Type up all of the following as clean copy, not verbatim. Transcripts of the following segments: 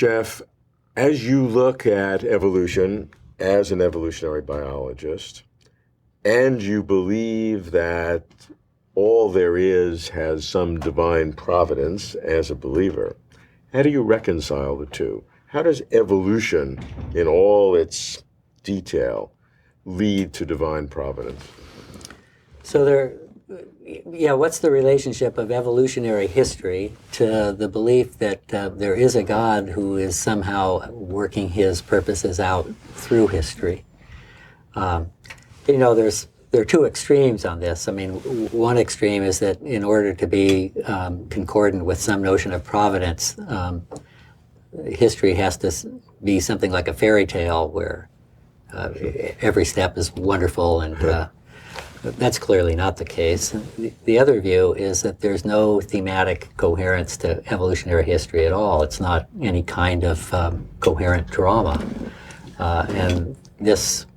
Jeff, as you look at evolution as an evolutionary biologist, and you believe that all there is has some divine providence as a believer, how do you reconcile the two? How does evolution, in all its detail, lead to divine providence? So what's the relationship of evolutionary history to the belief that there is a God who is somehow working his purposes out through history? There are two extremes on this. I mean, one extreme is that in order to be concordant with some notion of providence, history has to be something like a fairy tale where every step is wonderful, and that's clearly not the case. The other view is that there's no thematic coherence to evolutionary history at all. It's not any kind of coherent drama. And this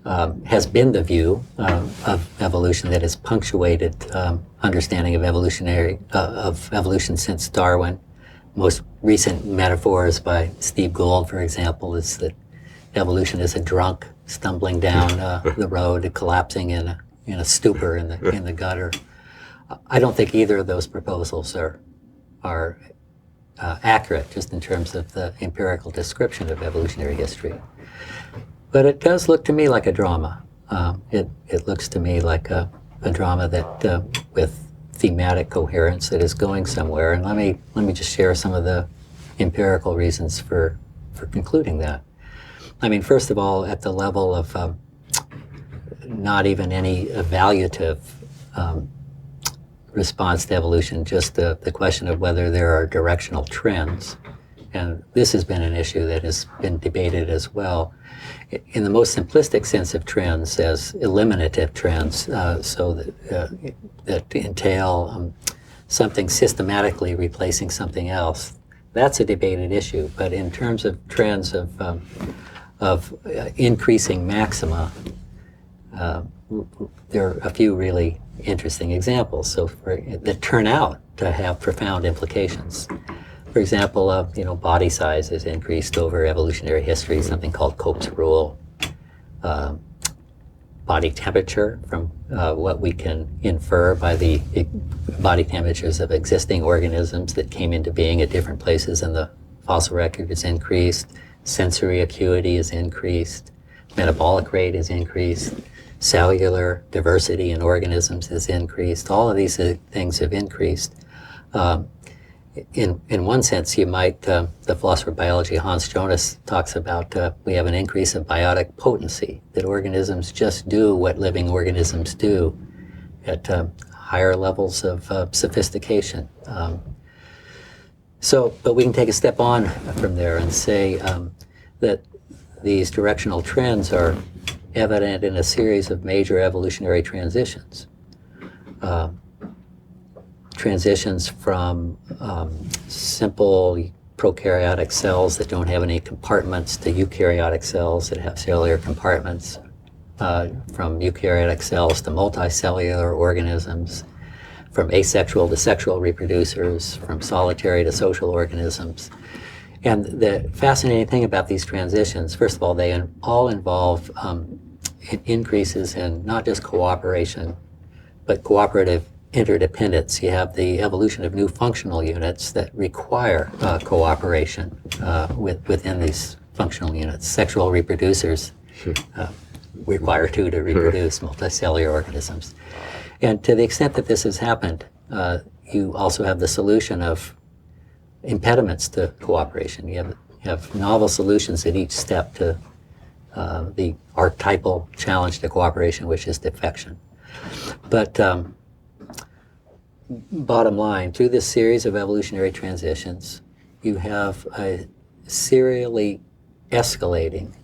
has been the view of evolution that has punctuated understanding of evolution since Darwin. Most recent metaphors by Steve Gould, for example, is that evolution is a drunk stumbling down the road, collapsing in a stupor in the gutter. I don't think either of those proposals are accurate, just in terms of the empirical description of evolutionary history. But it does look to me like a drama. It looks to me like a drama that with thematic coherence that is going somewhere. And let me just share some of the empirical reasons for concluding that. I mean, first of all, at the level of not even any evaluative response to evolution, just the question of whether there are directional trends. And this has been an issue that has been debated as well. In the most simplistic sense of trends as eliminative trends, so that entail something systematically replacing something else, that's a debated issue. But in terms of trends of increasing maxima, there are a few really interesting examples that turn out to have profound implications. For example, body size has increased over evolutionary history, something called Cope's rule. Body temperature, from what we can infer by the body temperatures of existing organisms that came into being at different places in the fossil record, is increased. Sensory acuity is increased. Metabolic rate is increased. Cellular diversity in organisms is increased. All of these things have increased. In one sense, you might, the philosopher of biology Hans Jonas talks about we have an increase of biotic potency, that organisms just do what living organisms do at higher levels of sophistication. But we can take a step on from there and say that these directional trends are evident in a series of major evolutionary transitions. Transitions from simple prokaryotic cells that don't have any compartments to eukaryotic cells that have cellular compartments, from eukaryotic cells to multicellular organisms, from asexual to sexual reproducers, from solitary to social organisms. And the fascinating thing about these transitions, first of all, they all involve increases in not just cooperation, but cooperative interdependence. You have the evolution of new functional units that require cooperation within these functional units. Sexual reproducers require two to reproduce, multicellular organisms. And to the extent that this has happened, you also have the solution of impediments to cooperation. You have novel solutions at each step to the archetypal challenge to cooperation, which is defection. But bottom line, through this series of evolutionary transitions, you have a serially escalation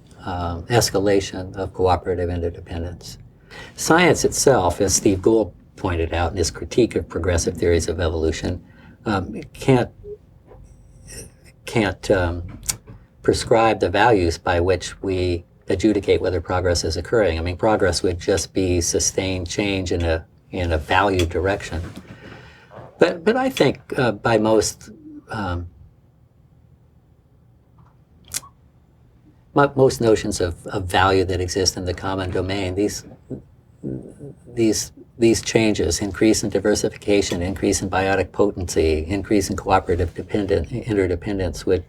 of cooperative interdependence. Science itself, as Steve Gould pointed out in his critique of progressive theories of evolution, can't prescribe the values by which we adjudicate whether progress is occurring. I mean, progress would just be sustained change in a valued direction. But I think by most most notions of value that exist in the common domain, these changes, increase in diversification, increase in biotic potency, increase in cooperative interdependence would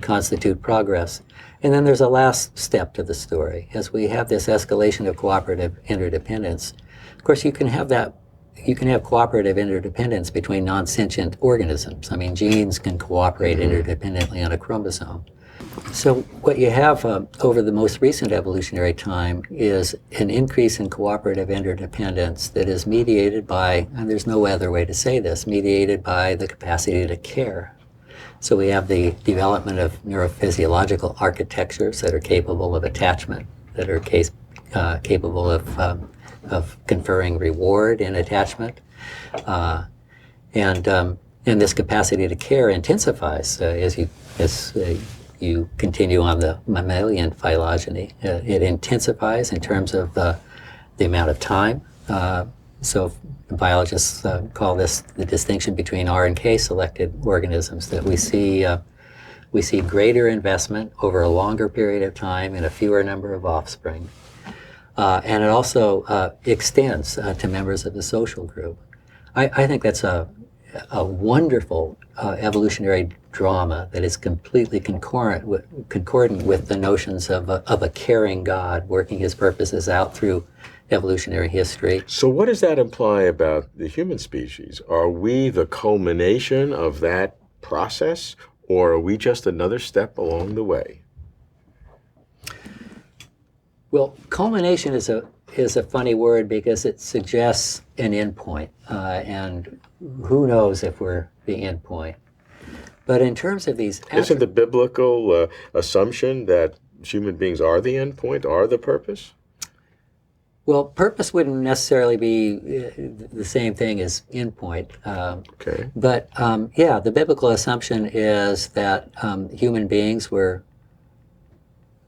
constitute progress. And then there's a last step to the story. As we have this escalation of cooperative interdependence, of course you can have cooperative interdependence between non-sentient organisms. I mean, genes can cooperate interdependently on a chromosome. So what you have over the most recent evolutionary time is an increase in cooperative interdependence that is mediated by, and there's no other way to say this, mediated by the capacity to care. So we have the development of neurophysiological architectures that are capable of attachment, that are capable of conferring reward in attachment. And this capacity to care intensifies as you continue on the mammalian phylogeny. It intensifies in terms of the amount of time. So biologists call this the distinction between R and K selected organisms, that we see greater investment over a longer period of time in a fewer number of offspring. And it also extends to members of the social group. I think that's a wonderful evolutionary drama that is completely concordant with the notions of a caring God working his purposes out through evolutionary history. So what does that imply about the human species? Are we the culmination of that process, or are we just another step along the way? Well, culmination is a funny word because it suggests an endpoint, and who knows if we're the endpoint. But in terms of these... Isn't the biblical assumption that human beings are the endpoint, are the purpose? Well, purpose wouldn't necessarily be the same thing as endpoint. Okay. But yeah, the biblical assumption is that human beings were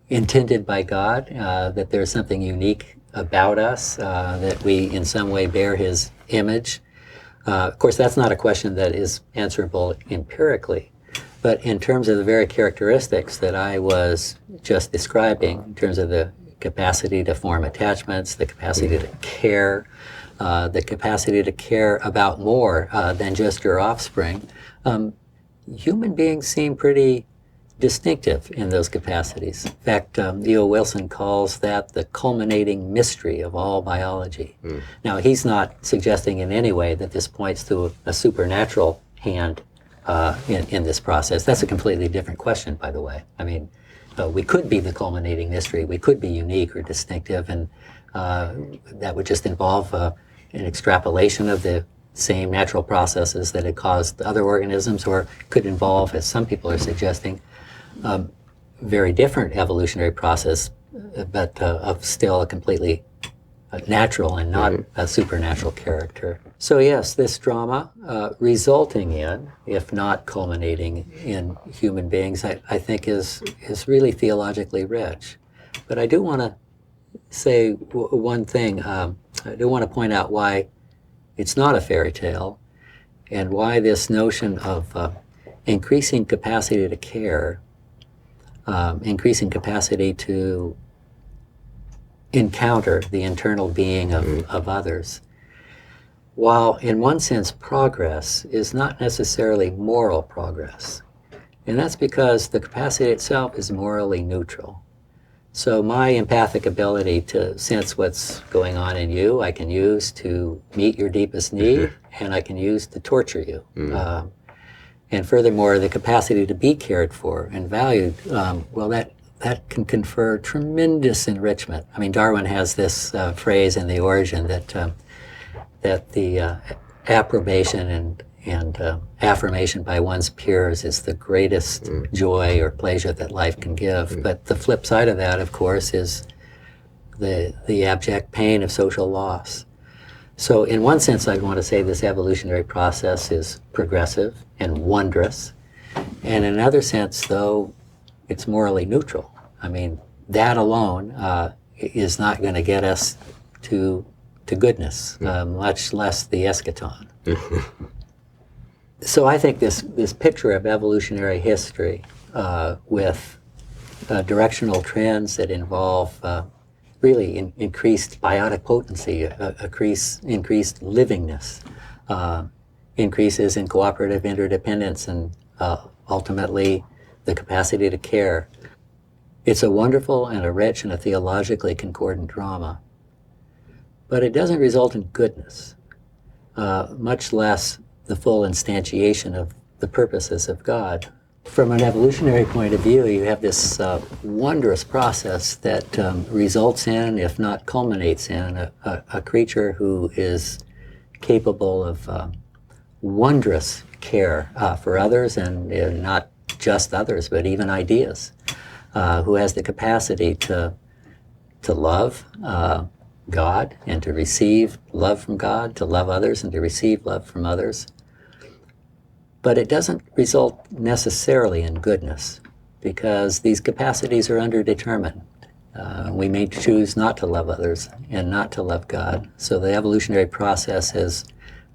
intended by God, that there's something unique about us, that we in some way bear his image. Of course, that's not a question that is answerable empirically, but in terms of the very characteristics that I was just describing, in terms of the capacity to form attachments, the capacity to care, the capacity to care about more than just your offspring, human beings seem pretty distinctive in those capacities. In fact, E.O. Wilson calls that the culminating mystery of all biology. Now, he's not suggesting in any way that this points to a supernatural hand in this process. That's a completely different question, by the way. I mean, we could be the culminating mystery. We could be unique or distinctive, and that would just involve an extrapolation of the same natural processes that had caused other organisms, or could involve, as some people are suggesting, very different evolutionary process, but of still a completely natural and not a supernatural character. So yes, this drama resulting in, if not culminating in human beings, I think is really theologically rich. But I do want to say one thing. I do want to point out why it's not a fairy tale, and why this notion of increasing capacity to care, increasing capacity to encounter the internal being of others, while in one sense progress, is not necessarily moral progress. And that's because the capacity itself is morally neutral. So my empathic ability to sense what's going on in you, I can use to meet your deepest need, and I can use to torture you. And furthermore, the capacity to be cared for and valued, well, that can confer tremendous enrichment. I mean, Darwin has this phrase in The Origin that the approbation and affirmation by one's peers is the greatest joy or pleasure that life can give. But the flip side of that, of course, is the abject pain of social loss. So in one sense, I want to say this evolutionary process is progressive and wondrous. And in another sense, though, it's morally neutral. I mean, that alone is not going to get us to goodness, much less the eschaton. So I think this picture of evolutionary history with directional trends that involve really increased biotic potency, increased livingness, increases in cooperative interdependence, and ultimately the capacity to care. It's a wonderful and a rich and a theologically concordant drama. But it doesn't result in goodness, much less the full instantiation of the purposes of God. From an evolutionary point of view, you have this wondrous process that results in, if not culminates in, a creature who is capable of wondrous care for others, and not just others, but even ideas, who has the capacity to love God and to receive love from God, to love others and to receive love from others. But it doesn't result necessarily in goodness, because these capacities are underdetermined. We may choose not to love others and not to love God. So the evolutionary process has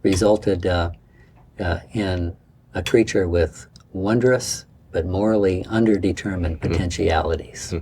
resulted in a creature with wondrous but morally underdetermined potentialities.